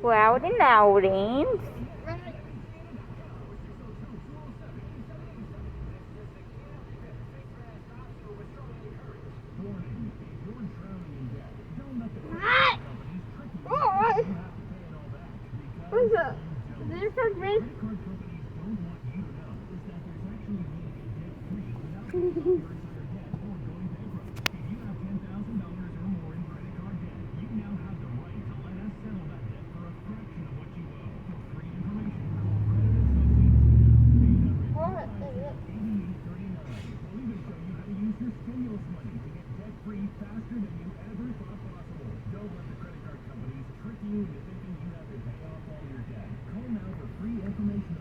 Loud and outing. What's that? Is this for me?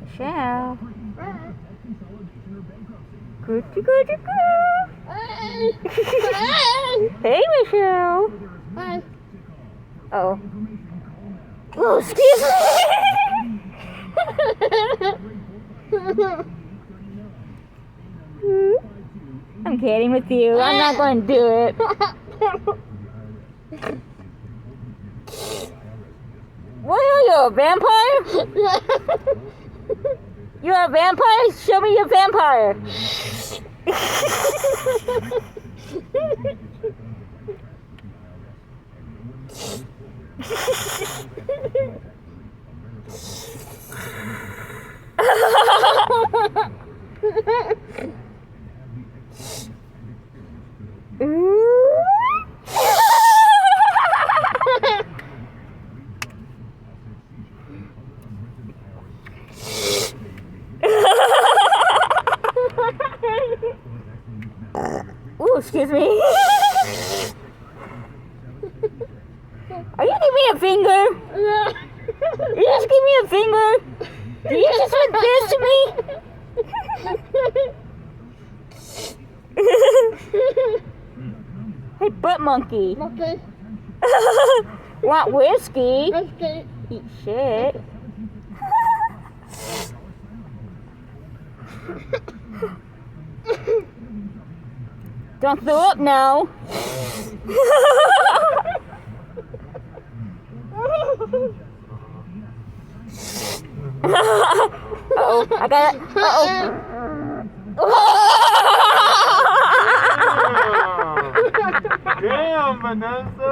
Michelle. Good to go to go. Hey, Michelle. Hi. Oh. Oh, excuse me. I'm kidding with you. I'm not going to do it. What are you, a vampire? You're a vampire? Show me your vampire. Ooh, excuse me. Are you giving me a finger? You just give me a finger? Did you just like this to me? Hey, butt monkey. Okay. Want whiskey? Okay. Eat shit. Don't throw up now. Uh-oh, I got it. Uh-oh. Damn, Vanessa!